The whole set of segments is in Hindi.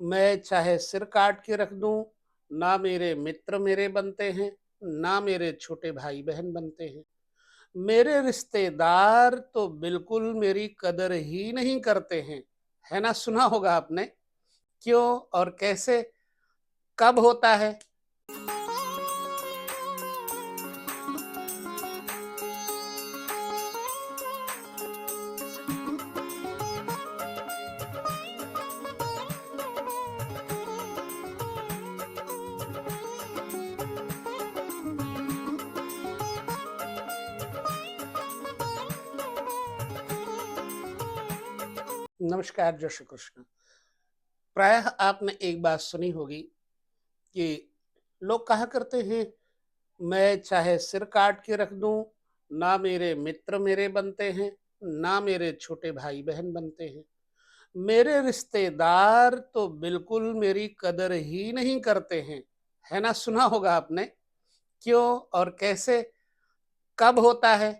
मैं चाहे सिर काट के रख दूं, ना मेरे मित्र मेरे बनते हैं, ना मेरे छोटे भाई बहन बनते हैं। मेरे रिश्तेदार तो बिल्कुल मेरी कदर ही नहीं करते हैं। है ना, सुना होगा आपने। क्यों और कैसे, कब होता है? नमस्कार, जय श्री कृष्ण। प्रायः आपने एक बात सुनी होगी कि लोग कहा करते हैं, मैं चाहे सिर काट के रख दूं, ना मेरे मित्र मेरे बनते हैं, ना मेरे छोटे भाई बहन बनते हैं। मेरे रिश्तेदार तो बिल्कुल मेरी कदर ही नहीं करते हैं। है ना, सुना होगा आपने। क्यों और कैसे, कब होता है,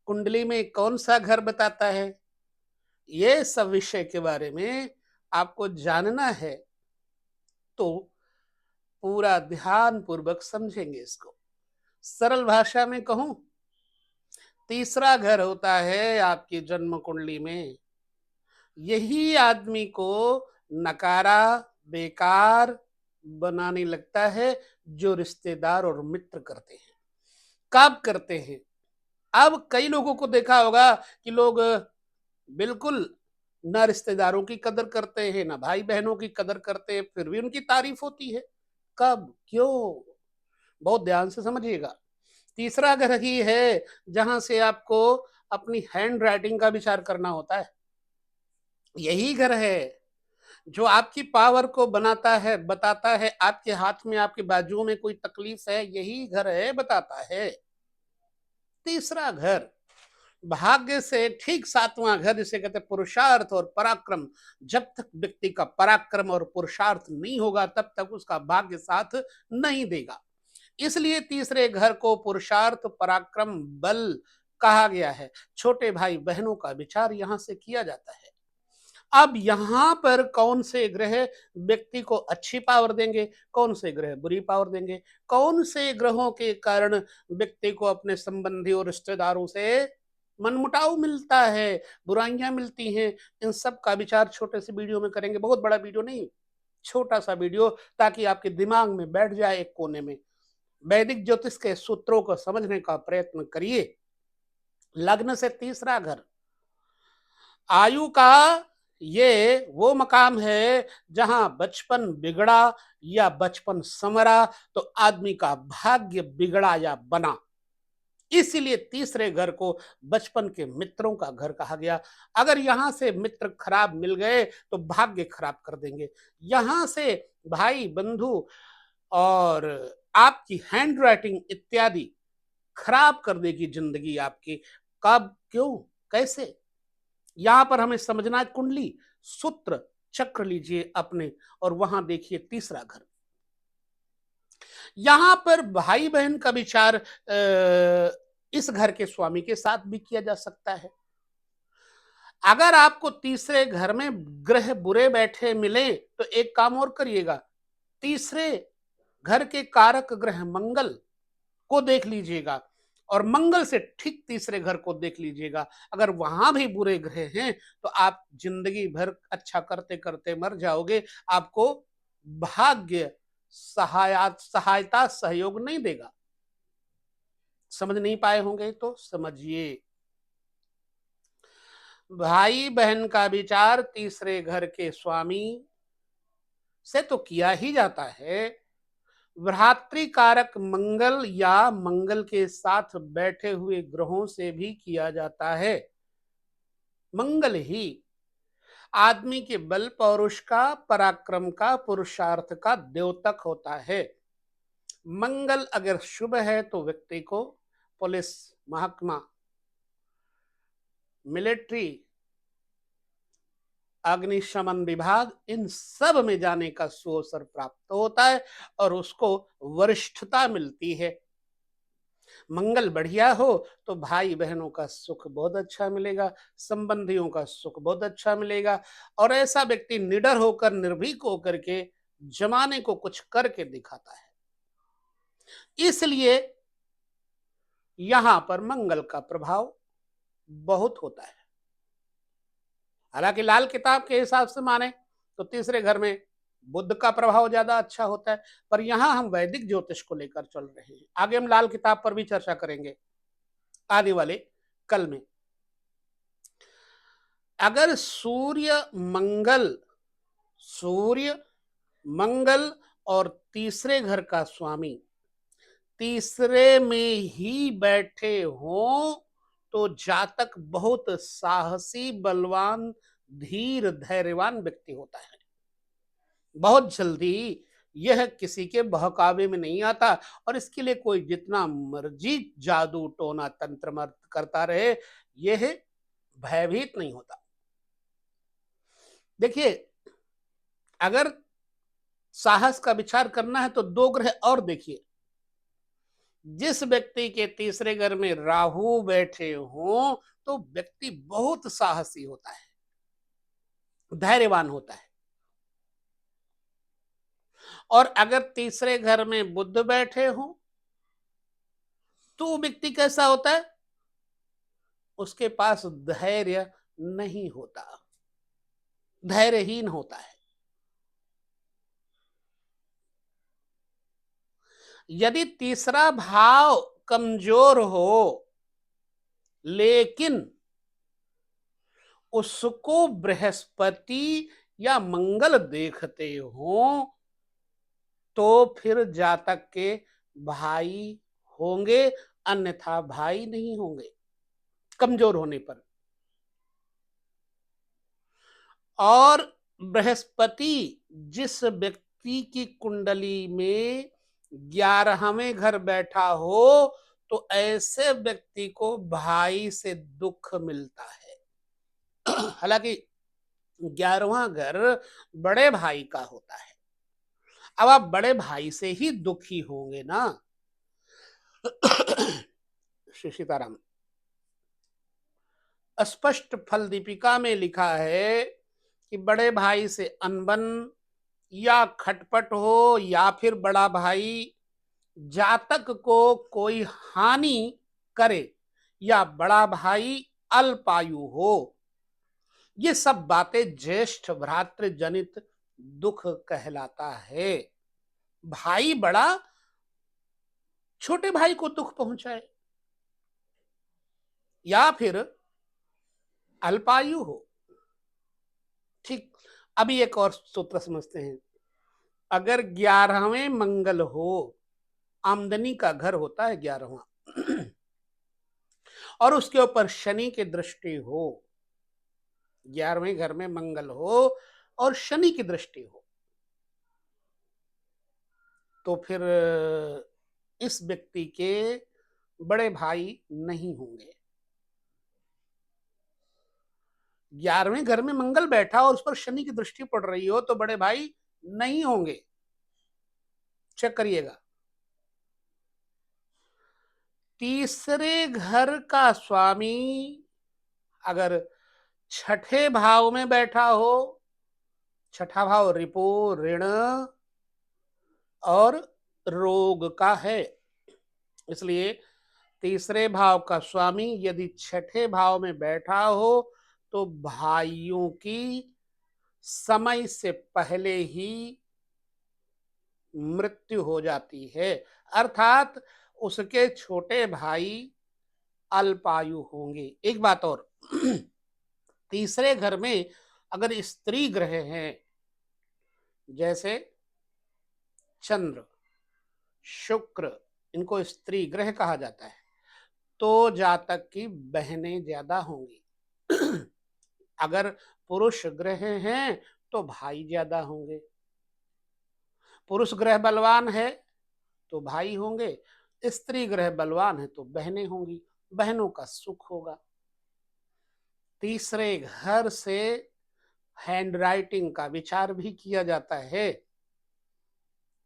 कुंडली में कौन सा घर बताता है, ये सब विषय के बारे में आपको जानना है तो पूरा ध्यान पूर्वक समझेंगे इसको। सरल भाषा में कहूं, तीसरा घर होता है आपकी जन्म कुंडली में। यही आदमी को नकारा, बेकार बनाने लगता है, जो रिश्तेदार और मित्र करते हैं। कब करते हैं? अब कई लोगों को देखा होगा कि लोग बिल्कुल ना रिश्तेदारों की कदर करते हैं, ना भाई बहनों की कदर करते हैं, फिर भी उनकी तारीफ होती है। कब, क्यों? बहुत ध्यान से समझिएगा। तीसरा घर ही है जहां से आपको अपनी हैंड राइटिंग का विचार करना होता है। यही घर है जो आपकी पावर को बनाता है, बताता है आपके हाथ में, आपके बाजुओं में कोई तकलीफ है, यही घर है बताता है। तीसरा घर भाग्य से ठीक सातवां घर, जिसे कहते हैं पुरुषार्थ और पराक्रम। जब तक व्यक्ति का पराक्रम और पुरुषार्थ नहीं होगा तब तक उसका भाग्य साथ नहीं देगा। इसलिए तीसरे घर को पुरुषार्थ, पराक्रम, बल कहा गया है। छोटे भाई बहनों का विचार यहां से किया जाता है। अब यहां पर कौन से ग्रह व्यक्ति को अच्छी पावर देंगे, कौन से ग्रह बुरी पावर देंगे, कौन से ग्रहों के कारण व्यक्ति को अपने संबंधी और रिश्तेदारों से मनमुटाव मिलता है, बुराइयां मिलती हैं, इन सब का विचार छोटे से वीडियो में करेंगे। बहुत बड़ा वीडियो नहीं, छोटा सा वीडियो, ताकि आपके दिमाग में बैठ जाए एक कोने में। वैदिक ज्योतिष के सूत्रों को समझने का प्रयत्न करिए। लग्न से तीसरा घर आयु का ये वो मकाम है जहां बचपन बिगड़ा या बचपन संवरा तो आदमी का भाग्य बिगड़ा या बना। इसीलिए तीसरे घर को बचपन के मित्रों का घर कहा गया। अगर यहां से मित्र खराब मिल गए तो भाग्य खराब कर देंगे। यहां से भाई बंधु और आपकी हैंड राइटिंग इत्यादि खराब कर देगी जिंदगी आपकी। कब, क्यों, कैसे, यहां पर हमें समझना है। कुंडली, सूत्र, चक्र लीजिए अपने और वहां देखिए तीसरा घर। यहां पर भाई बहन का विचार इस घर के स्वामी के साथ भी किया जा सकता है। अगर आपको तीसरे घर में ग्रह बुरे बैठे मिले तो एक काम और करिएगा, तीसरे घर के कारक ग्रह मंगल को देख लीजिएगा और मंगल से ठीक तीसरे घर को देख लीजिएगा। अगर वहां भी बुरे ग्रह हैं तो आप जिंदगी भर अच्छा करते करते मर जाओगे। आपको भाग्य सहायता सहयोग नहीं देगा। समझ नहीं पाए होंगे तो समझिए। भाई बहन का विचार तीसरे घर के स्वामी से तो किया ही जाता है। भ्रातृकारक मंगल या मंगल के साथ बैठे हुए ग्रहों से भी किया जाता है। मंगल ही आदमी के बल, पौरुष का, पराक्रम का, पुरुषार्थ का द्योतक होता है। मंगल अगर शुभ है तो व्यक्ति को पुलिस, महकमा, मिलिट्री, अग्निशमन विभाग, इन सब में जाने का सुअवसर प्राप्त होता है और उसको वरिष्ठता मिलती है। मंगल बढ़िया हो तो भाई बहनों का सुख बहुत अच्छा मिलेगा, संबंधियों का सुख बहुत अच्छा मिलेगा, और ऐसा व्यक्ति निडर होकर, निर्भीक होकर के जमाने को कुछ करके दिखाता है। इसलिए यहां पर मंगल का प्रभाव बहुत होता है। हालांकि लाल किताब के हिसाब से माने तो तीसरे घर में बुध का प्रभाव ज्यादा अच्छा होता है, पर यहां हम वैदिक ज्योतिष को लेकर चल रहे हैं। आगे हम लाल किताब पर भी चर्चा करेंगे आने वाले कल में। अगर सूर्य मंगल और तीसरे घर का स्वामी तीसरे में ही बैठे हों तो जातक बहुत साहसी, बलवान, धीर, धैर्यवान व्यक्ति होता है। बहुत जल्दी यह किसी के बहकावे में नहीं आता, और इसके लिए कोई जितना मर्जी जादू टोना तंत्र मंत्र करता रहे, यह भयभीत नहीं होता। देखिए, अगर साहस का विचार करना है तो दो ग्रह और देखिए। जिस व्यक्ति के तीसरे घर में राहु बैठे हों तो व्यक्ति बहुत साहसी होता है, धैर्यवान होता है। और अगर तीसरे घर में बुध बैठे हों तो व्यक्ति कैसा होता है? उसके पास धैर्य नहीं होता, धैर्यहीन होता है। यदि तीसरा भाव कमजोर हो लेकिन उसको बृहस्पति या मंगल देखते हो तो फिर जातक के भाई होंगे, अन्यथा भाई नहीं होंगे कमजोर होने पर। और बृहस्पति जिस व्यक्ति की कुंडली में 11वें घर बैठा हो तो ऐसे व्यक्ति को भाई से दुख मिलता है। हालांकि 11वां घर बड़े भाई का होता है। अब आप बड़े भाई से ही दुखी होंगे ना। श्री सीताराम। स्पष्ट फल दीपिका में लिखा है कि बड़े भाई से अनबन या खटपट हो, या फिर बड़ा भाई जातक को कोई हानि करे, या बड़ा भाई अल्पायु हो, ये सब बातें ज्येष्ठ भ्रातृ जनित दुख कहलाता है। भाई बड़ा छोटे भाई को दुख पहुंचाए, या फिर अल्पायु हो। ठीक। अभी एक और सूत्र समझते हैं। अगर 11वें मंगल हो, आमदनी का घर होता है 11वां, और उसके ऊपर शनि की दृष्टि हो, 11वें घर में मंगल हो और शनि की दृष्टि हो, तो फिर इस व्यक्ति के बड़े भाई नहीं होंगे। 11वें घर में मंगल बैठा और उस पर शनि की दृष्टि पड़ रही हो तो बड़े भाई नहीं होंगे। चेक करिएगा। तीसरे घर का स्वामी अगर छठे भाव में बैठा हो, छठा भाव रिपो, ऋण और रोग का है, इसलिए तीसरे भाव का स्वामी यदि छठे भाव में बैठा हो तो भाइयों की समय से पहले ही मृत्यु हो जाती है, अर्थात उसके छोटे भाई अल्पायु होंगे। एक बात और, तीसरे घर में अगर स्त्री ग्रह हैं, जैसे चंद्र, शुक्र, इनको स्त्री ग्रह कहा जाता है, तो जातक की बहनें ज्यादा होंगी। अगर पुरुष ग्रह हैं तो भाई ज्यादा होंगे। पुरुष ग्रह बलवान है तो भाई होंगे, स्त्री ग्रह बलवान है तो बहनें होंगी, बहनों का सुख होगा। तीसरे घर से हैंड राइटिंग का विचार भी किया जाता है।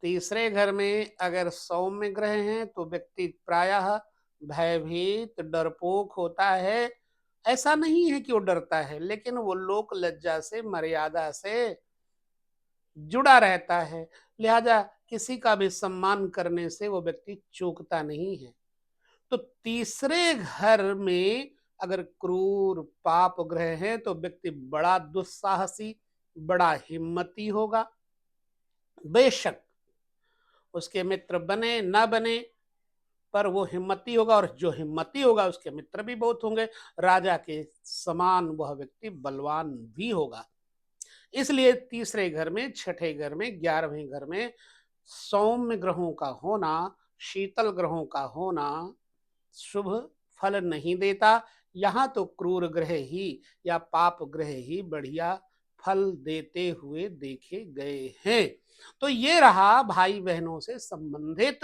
तीसरे घर में अगर सौम्य ग्रह हैं तो व्यक्ति प्रायः भयभीत, डरपोक होता है। ऐसा नहीं है कि वो डरता है, लेकिन वो लोक लज्जा से, मर्यादा से जुड़ा रहता है। लिहाजा किसी का भी सम्मान करने से वो व्यक्ति चूकता नहीं है। तो तीसरे घर में अगर क्रूर पाप ग्रह है तो व्यक्ति बड़ा दुस्साहसी, बड़ा हिम्मती होगा। बेशक उसके मित्र बने ना बने, पर वो हिम्मती होगा, और जो हिम्मती होगा उसके मित्र भी बहुत होंगे। राजा के समान वह व्यक्ति बलवान भी होगा। इसलिए तीसरे घर में, छठे घर में, 11वें घर में सौम्य ग्रहों का होना, शीतल ग्रहों का होना शुभ फल नहीं देता। यहाँ तो क्रूर ग्रह ही या पाप ग्रह ही बढ़िया फल देते हुए देखे गए हैं। तो ये रहा भाई बहनों से संबंधित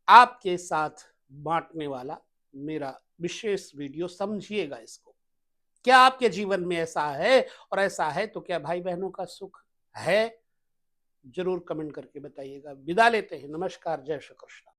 आपके साथ बांटने वाला मेरा विशेष वीडियो। समझिएगा इसको। क्या आपके जीवन में ऐसा है, और ऐसा है तो क्या भाई बहनों का सुख है? जरूर कमेंट करके बताइएगा। विदा लेते हैं। नमस्कार। जय श्री कृष्ण।